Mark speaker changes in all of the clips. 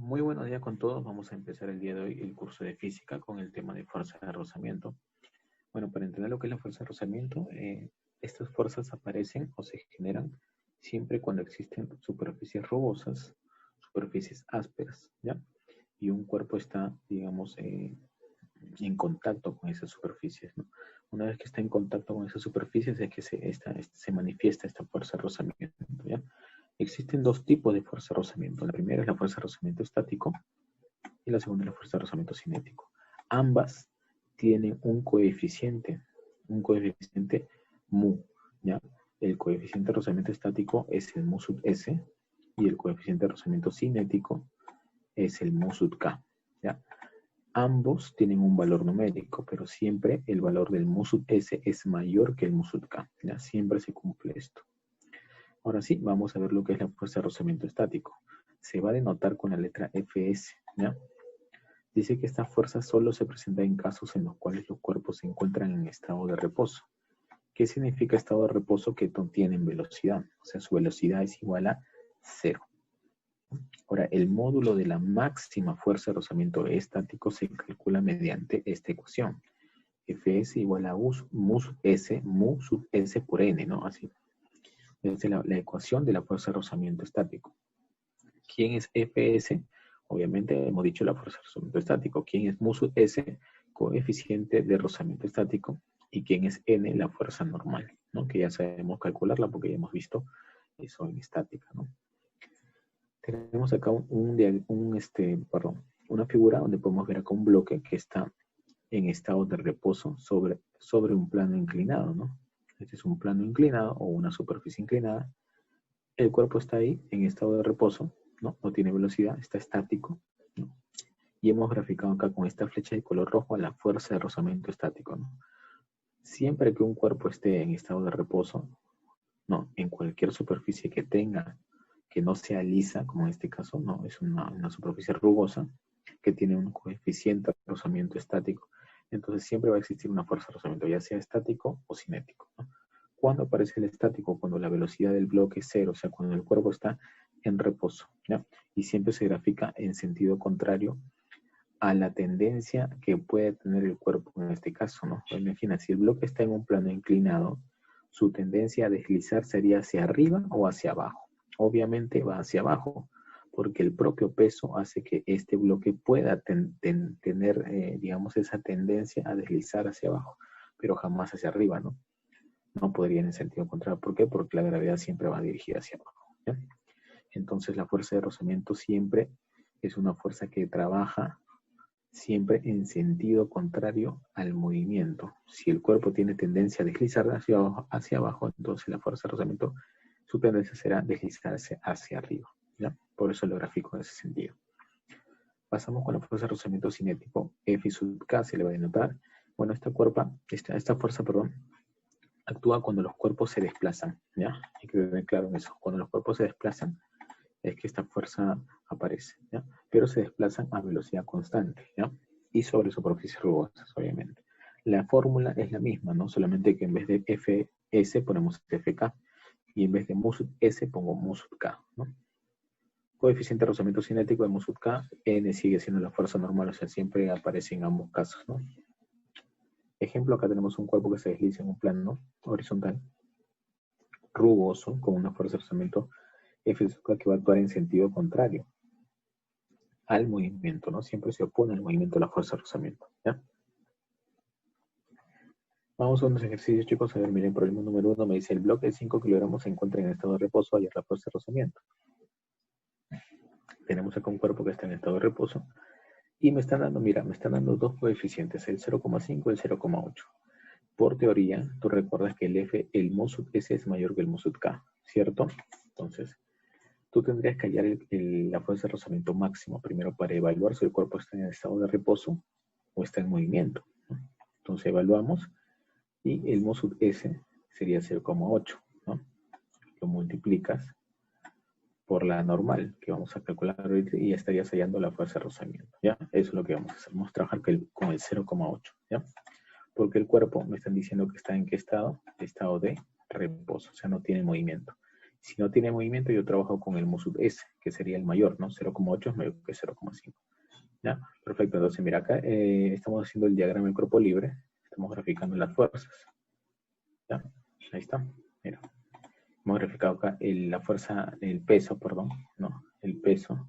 Speaker 1: Muy buenos días con todos. Vamos a empezar el día de hoy el curso de física con el tema de fuerza de rozamiento. Bueno, para entender lo que es la fuerza de rozamiento, estas fuerzas aparecen o se generan siempre cuando existen superficies rugosas, superficies ásperas, ¿ya? Y un cuerpo está, digamos, en contacto con esas superficies, ¿no? Una vez que está en contacto con esas superficies es que se manifiesta esta fuerza de rozamiento, ¿ya? Existen dos tipos de fuerza de rozamiento. La primera es la fuerza de rozamiento estático y la segunda es la fuerza de rozamiento cinético. Ambas tienen un coeficiente mu, ¿ya? El coeficiente de rozamiento estático es el mu sub s y el coeficiente de rozamiento cinético es el mu sub k, ¿ya? Ambos tienen un valor numérico, pero siempre el valor del mu sub s es mayor que el mu sub k, ¿ya? Siempre se cumple esto. Ahora sí, vamos a ver lo que es la fuerza de rozamiento estático. Se va a denotar con la letra Fs, ¿ya? Dice que esta fuerza solo se presenta en casos en los cuales los cuerpos se encuentran en estado de reposo. ¿Qué significa estado de reposo? Que no tienen velocidad, o sea, su velocidad es igual a 0. Ahora, el módulo de la máxima fuerza de rozamiento estático se calcula mediante esta ecuación. Fs igual a mu sub s por n, ¿no? Así. Es la ecuación de la fuerza de rozamiento estático. ¿Quién es Fs? Obviamente hemos dicho la fuerza de rozamiento estático. ¿Quién es mu sub s? Coeficiente de rozamiento estático. ¿Y quién es n? La fuerza normal, ¿no? Que ya sabemos calcularla porque ya hemos visto eso en estática, ¿no? Tenemos acá una figura donde podemos ver acá un bloque que está en estado de reposo sobre un plano inclinado, ¿no? Este es un plano inclinado o una superficie inclinada. El cuerpo está ahí en estado de reposo, ¿no? No tiene velocidad, está estático, ¿no? Y hemos graficado acá con esta flecha de color rojo la fuerza de rozamiento estático, ¿no? Siempre que un cuerpo esté en estado de reposo, ¿no? En cualquier superficie que tenga, que no sea lisa, como en este caso, ¿no? Es una superficie rugosa, que tiene un coeficiente de rozamiento estático, entonces siempre va a existir una fuerza de rozamiento, ya sea estático o cinético, ¿no? ¿Cuándo aparece el estático? Cuando la velocidad del bloque es cero, o sea, cuando el cuerpo está en reposo, ¿ya? Y siempre se grafica en sentido contrario a la tendencia que puede tener el cuerpo en este caso, ¿no? Pues imagina, si el bloque está en un plano inclinado, su tendencia a deslizar sería hacia arriba o hacia abajo. Obviamente va hacia abajo, porque el propio peso hace que este bloque pueda tener, digamos, esa tendencia a deslizar hacia abajo, pero jamás hacia arriba, ¿no? No podría en el sentido contrario. ¿Por qué? Porque la gravedad siempre va dirigida hacia abajo, ¿ya? Entonces la fuerza de rozamiento siempre es una fuerza que trabaja siempre en sentido contrario al movimiento. Si el cuerpo tiene tendencia a deslizar hacia abajo, entonces la fuerza de rozamiento, su tendencia será deslizarse hacia arriba, ¿ya? Por eso lo grafico en ese sentido. Pasamos con la fuerza de rozamiento cinético. F sub K se le va a denotar. Bueno, esta fuerza, actúa cuando los cuerpos se desplazan, ¿ya? Hay que tener claro en eso. Cuando los cuerpos se desplazan, es que esta fuerza aparece, ¿ya? Pero se desplazan a velocidad constante, ¿ya? Y sobre superficies rugosas, obviamente. La fórmula es la misma, ¿no? Solamente que en vez de Fs ponemos Fk y en vez de mu sub S pongo mu sub K, ¿no? Coeficiente de rozamiento cinético de mu sub K, N sigue siendo la fuerza normal, o sea, siempre aparece en ambos casos, ¿no? Ejemplo, acá tenemos un cuerpo que se desliza en un plano horizontal, rugoso, con una fuerza de rozamiento F sub K que va a actuar en sentido contrario al movimiento, ¿no? Siempre se opone al movimiento de la fuerza de rozamiento, ¿ya? Vamos a unos ejercicios, chicos. A ver, miren, problema número 1 me dice, el bloque de 5 kilogramos se encuentra en estado de reposo, hallar la fuerza de rozamiento. Tenemos acá un cuerpo que está en estado de reposo y me están dando, mira, me están dando dos coeficientes, el 0,5 y el 0,8. Por teoría, tú recuerdas que el mu sub S es mayor que el mu sub K, ¿cierto? Entonces, tú tendrías que hallar la fuerza de rozamiento máximo primero para evaluar si el cuerpo está en estado de reposo o está en movimiento, ¿no? Entonces evaluamos y el mu sub S sería 0,8, ¿no? Lo multiplicas por la normal que vamos a calcular ahorita y estarías hallando la fuerza de rozamiento, ¿ya? Eso es lo que vamos a hacer, vamos a trabajar con el 0,8, ¿ya? Porque el cuerpo me están diciendo que está en qué estado, estado de reposo, o sea, no tiene movimiento. Si no tiene movimiento, yo trabajo con el mu sub S, que sería el mayor, ¿no? 0,8 es mayor que 0,5. ¿Ya? Perfecto, entonces mira acá estamos haciendo el diagrama del cuerpo libre, estamos graficando las fuerzas. ¿Ya? Ahí está, mira. Hemos graficado acá la fuerza, el peso, perdón, ¿no? El peso,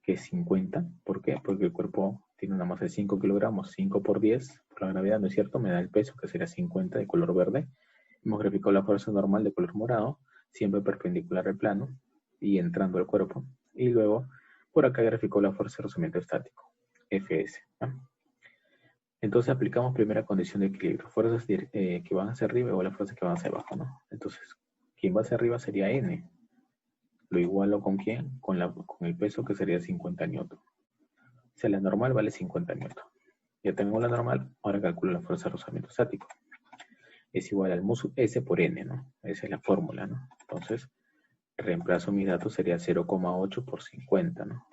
Speaker 1: que es 50. ¿Por qué? Porque el cuerpo tiene una masa de 5 kilogramos, 5 por 10, por la gravedad, ¿no es cierto? Me da el peso, que sería 50 de color verde. Hemos graficado la fuerza normal de color morado, siempre perpendicular al plano y entrando al cuerpo. Y luego, por acá graficó la fuerza de rozamiento estático, Fs. ¿No? Entonces aplicamos primera condición de equilibrio. Fuerzas que van hacia arriba o las fuerzas que van hacia abajo, ¿no? Entonces, quien va hacia arriba sería N. Lo igualo con quién? Con el peso, que sería 50 newton. O sea, la normal vale 50 newton. Ya tengo la normal, ahora calculo la fuerza de rozamiento estático. Es igual al mu sub S por N, ¿no? Esa es la fórmula, ¿no? Entonces, reemplazo mis datos, sería 0,8 por 50, ¿no?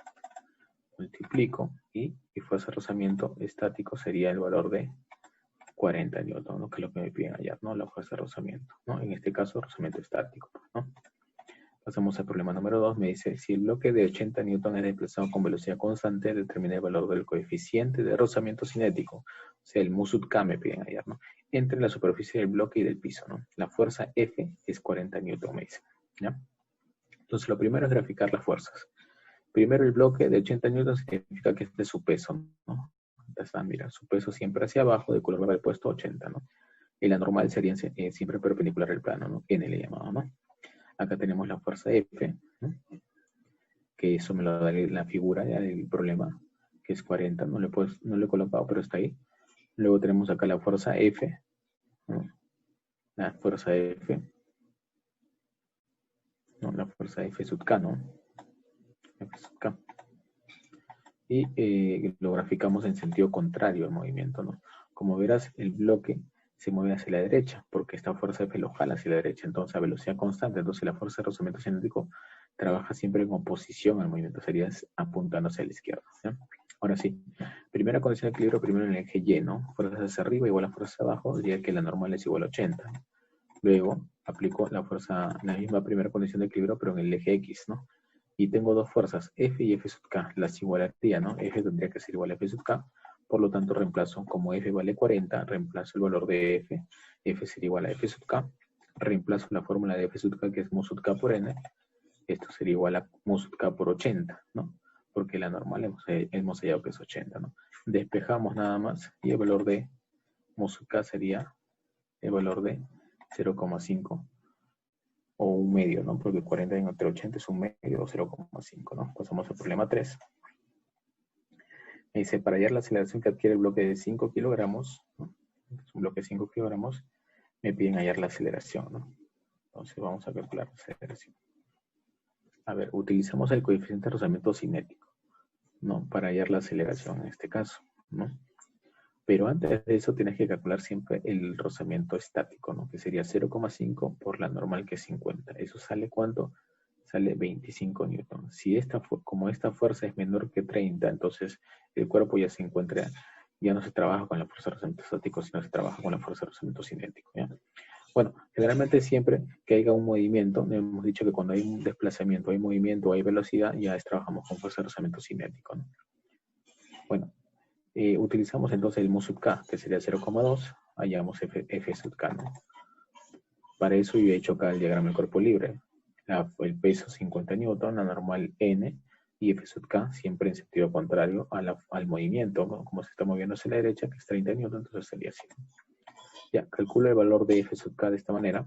Speaker 1: Multiplico y mi fuerza de rozamiento estático sería el valor de 40 newton, ¿no? Que es lo que me piden hallar, ¿no? La fuerza de rozamiento, ¿no? En este caso, rozamiento estático, ¿no? Pasamos al problema número 2. Me dice, si el bloque de 80 newton es desplazado con velocidad constante, determina el valor del coeficiente de rozamiento cinético, o sea, el mu sub k me piden hallar, ¿no? Entre la superficie del bloque y del piso, ¿no? La fuerza F es 40 newton, me dice, ¿ya? Entonces, lo primero es graficar las fuerzas. Primero, el bloque de 80 newton significa que este es su peso, ¿no? Ya está, mira, su peso siempre hacia abajo, de color verde puesto 80, ¿no? Y la normal sería siempre perpendicular al plano, ¿no? N le llamamos, ¿no? Acá tenemos la fuerza F, ¿no? Que eso me lo da la figura ya del problema, que es 40, no le he colocado, pero está ahí. Luego tenemos acá la fuerza F, ¿no? La fuerza F, no, la fuerza F sub K, ¿no? F sub K. Y lo graficamos en sentido contrario al movimiento, ¿no? Como verás, el bloque se mueve hacia la derecha, porque esta fuerza F lo jala hacia la derecha, entonces a velocidad constante, entonces la fuerza de rozamiento cinético trabaja siempre en oposición al movimiento, sería apuntando hacia la izquierda, ¿sí? Ahora sí, primera condición de equilibrio, primero en el eje Y, ¿no? Fuerzas hacia arriba igual a fuerza hacia abajo, diría que la normal es igual a 80. Luego aplico la misma primera condición de equilibrio, pero en el eje X, ¿no? Y tengo dos fuerzas, F y F sub K, las igualaría, ¿no? F tendría que ser igual a F sub K, por lo tanto reemplazo, como F vale 40, reemplazo el valor de F, F sería igual a F sub K, reemplazo la fórmula de F sub K, que es mu sub K por N, esto sería igual a mu sub K por 80, ¿no? Porque la normal hemos hallado que es 80, ¿no? Despejamos nada más, y el valor de mu sub K sería el valor de 0,5 o un medio, ¿no? Porque 40 entre 80 es un medio o 0,5, ¿no? Pasamos al problema 3. Me dice, para hallar la aceleración que adquiere el bloque de 5 kilogramos, ¿no? Es un bloque de 5 kilogramos, me piden hallar la aceleración, ¿no? Entonces vamos a calcular la aceleración. A ver, utilizamos el coeficiente de rozamiento cinético, ¿no? Para hallar la aceleración en este caso, ¿no? Pero antes de eso tienes que calcular siempre el rozamiento estático, ¿no? Que sería 0,5 por la normal, que es 50. ¿Eso sale cuánto? Sale 25 newton. Si como esta fuerza es menor que 30, entonces el cuerpo ya se encuentra, ya no se trabaja con la fuerza de rozamiento estático, sino se trabaja con la fuerza de rozamiento cinético, ¿ya? Bueno, generalmente siempre que haya un movimiento, hemos dicho que cuando hay un desplazamiento, hay movimiento, hay velocidad, ya trabajamos con fuerza de rozamiento cinético, ¿no? Bueno, utilizamos entonces el mu sub K, que sería 0,2, hallamos F sub K, ¿no? Para eso yo he hecho acá el diagrama del cuerpo libre. El peso 50 newton, la normal N, y F sub K siempre en sentido contrario al movimiento, ¿no? Como se está moviendo hacia la derecha, que es 30 newton, entonces sería así. Ya, calculo el valor de F sub K de esta manera.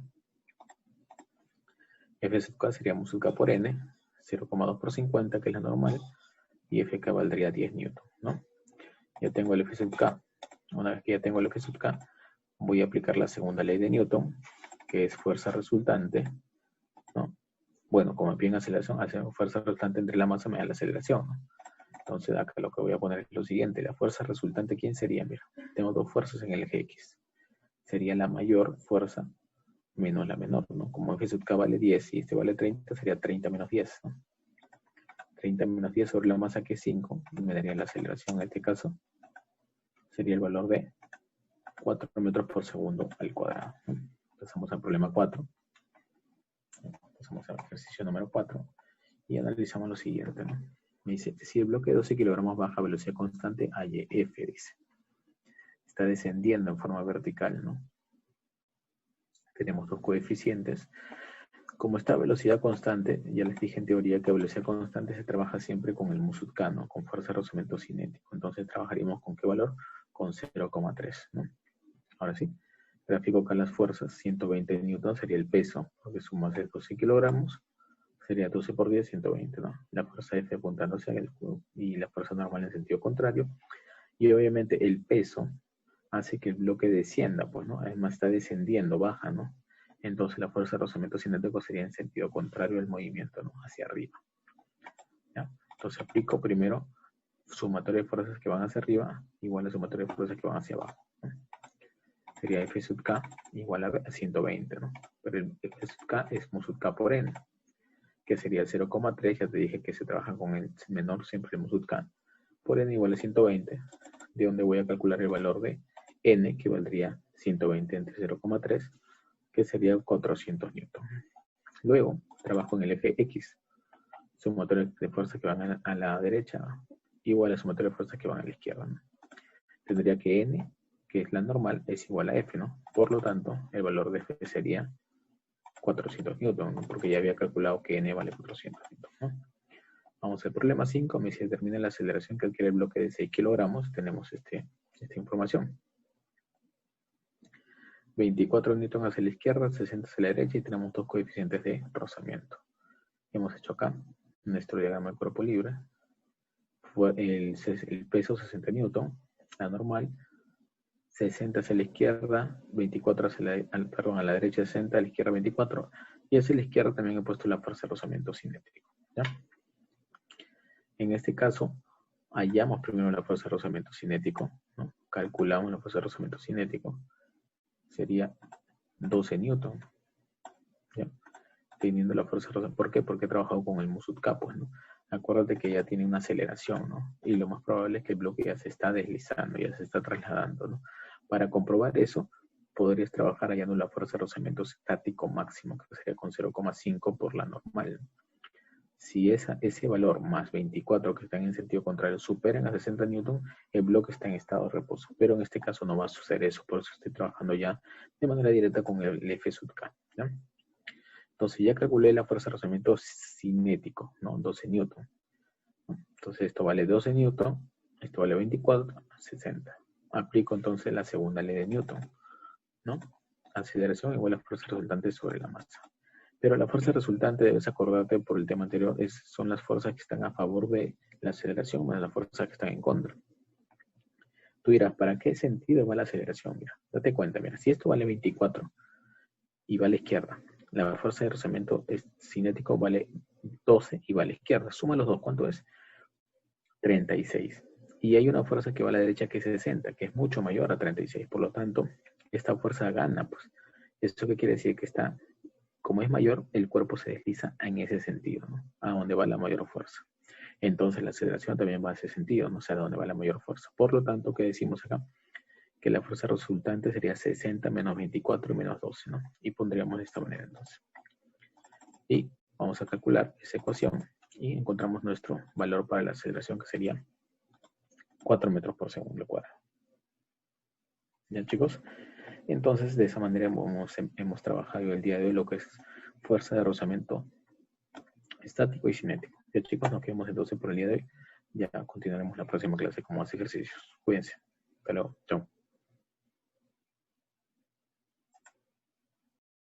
Speaker 1: F sub K sería mu sub K por N, 0,2 por 50, que es la normal, y FK valdría 10 newton, ¿no? Ya tengo el F sub K. Una vez que ya tengo el F sub K, voy a aplicar la segunda ley de Newton, que es fuerza resultante, ¿no? Bueno, como piden aceleración, hace fuerza resultante entre la masa me da la aceleración, ¿no? Entonces acá lo que voy a poner es lo siguiente. La fuerza resultante, ¿quién sería? Mira, tengo dos fuerzas en el eje X. Sería la mayor fuerza menos la menor, ¿no? Como F sub K vale 10 y este vale 30, sería 30 menos 10, ¿no? 30 menos 10 sobre la masa, que es 5, y me daría la aceleración en este caso. Sería el valor de 4 metros por segundo al cuadrado. Pasamos al problema 4. Pasamos al ejercicio número 4 y analizamos lo siguiente, ¿no? Me dice, si el bloque de 12 kilogramos baja a velocidad constante, AYF, dice. Está descendiendo en forma vertical, ¿no? Tenemos dos coeficientes. Como está a velocidad constante, ya les dije en teoría que a velocidad constante se trabaja siempre con el Musutkan, ¿no? Con fuerza de rozamiento cinético. Entonces trabajaríamos con ¿qué valor? Con 0,3, ¿no? Ahora sí, gráfico acá las fuerzas, 120 newtons sería el peso, porque sumas de 12 kilogramos, sería 12 por 10, 120, ¿no? La fuerza F apuntando hacia el cubo y la fuerza normal en sentido contrario. Y obviamente el peso hace que el bloque descienda, pues, ¿no? Además está descendiendo, baja, ¿no? Entonces la fuerza de rozamiento cinético sería en sentido contrario al movimiento, ¿no? Hacia arriba. ¿Ya? Entonces aplico primero sumatoria de fuerzas que van hacia arriba igual a sumatoria de fuerzas que van hacia abajo, ¿no? Sería F sub K igual a 120, ¿no? Pero el F sub K es mu sub K por N, que sería el 0,3, ya te dije que se trabaja con el menor siempre el mu sub K, por N igual a 120, de donde voy a calcular el valor de N, que valdría 120 entre 0,3, que sería 400 newton. Luego, trabajo en el Fx, sumatoria de fuerzas que van a la derecha, igual a sumatoria de fuerzas que van a la izquierda, ¿no? Tendría que N, que es la normal, es igual a F, ¿no? Por lo tanto, el valor de F sería 400 newton, ¿no? Porque ya había calculado que N vale 400 newton, ¿no? Vamos al problema 5, me dice determina la aceleración que adquiere el bloque de 6 kilogramos, tenemos esta información. 24 newton hacia la izquierda, 60 hacia la derecha y tenemos dos coeficientes de rozamiento. Hemos hecho acá nuestro diagrama de cuerpo libre. Fue el peso 60 newton, la normal, 60 hacia la izquierda, 24 hacia a la derecha 60, a la izquierda 24, y hacia la izquierda también he puesto la fuerza de rozamiento cinético, ¿ya? En este caso, hallamos primero la fuerza de rozamiento cinético, ¿no? Calculamos la fuerza de rozamiento cinético, sería 12 newton, ¿ya? Teniendo la fuerza de rozamiento. ¿Por qué? Porque he trabajado con el mu sub K, pues, ¿no? Acuérdate que ya tiene una aceleración, ¿no? Y lo más probable es que el bloque ya se está deslizando, ya se está trasladando, ¿no? Para comprobar eso, podrías trabajar hallando la fuerza de rozamiento estático máximo, que sería con 0,5 por la normal. Si ese valor más 24 que están en sentido contrario superan a 60 newton, el bloque está en estado de reposo. Pero en este caso no va a suceder eso, por eso estoy trabajando ya de manera directa con el F sub K, ¿ya? Entonces ya calculé la fuerza de rozamiento cinético, ¿no? 12 newton. Entonces esto vale 12 newton, esto vale 24, 60. Aplico entonces la segunda ley de Newton, ¿no? Aceleración igual a fuerza resultante sobre la masa. Pero la fuerza resultante, debes acordarte por el tema anterior, son las fuerzas que están a favor de la aceleración más las fuerzas que están en contra. Tú dirás, ¿para qué sentido va la aceleración? Mira, date cuenta, mira, si esto vale 24 y va a la izquierda, la fuerza de rozamiento cinético vale 12 y va a la izquierda. Suma los dos, ¿cuánto es? 36. Y hay una fuerza que va a la derecha que es 60, que es mucho mayor a 36. Por lo tanto, esta fuerza gana, pues. ¿Esto qué quiere decir? Que está, como es mayor, el cuerpo se desliza en ese sentido, ¿no? A donde va la mayor fuerza. Entonces la aceleración también va a ese sentido, no sé a dónde va la mayor fuerza. Por lo tanto, ¿qué decimos acá? Que la fuerza resultante sería 60 menos 24 menos 12, ¿no? Y pondríamos de esta manera entonces. Y vamos a calcular esa ecuación y encontramos nuestro valor para la aceleración, que sería 4 metros por segundo cuadrado. ¿Ya, chicos? Entonces, de esa manera hemos trabajado el día de hoy lo que es fuerza de rozamiento estático y cinético. Ya, chicos, nos quedamos entonces por el día de hoy. Ya continuaremos la próxima clase con más ejercicios. Cuídense. Hasta luego. Chao.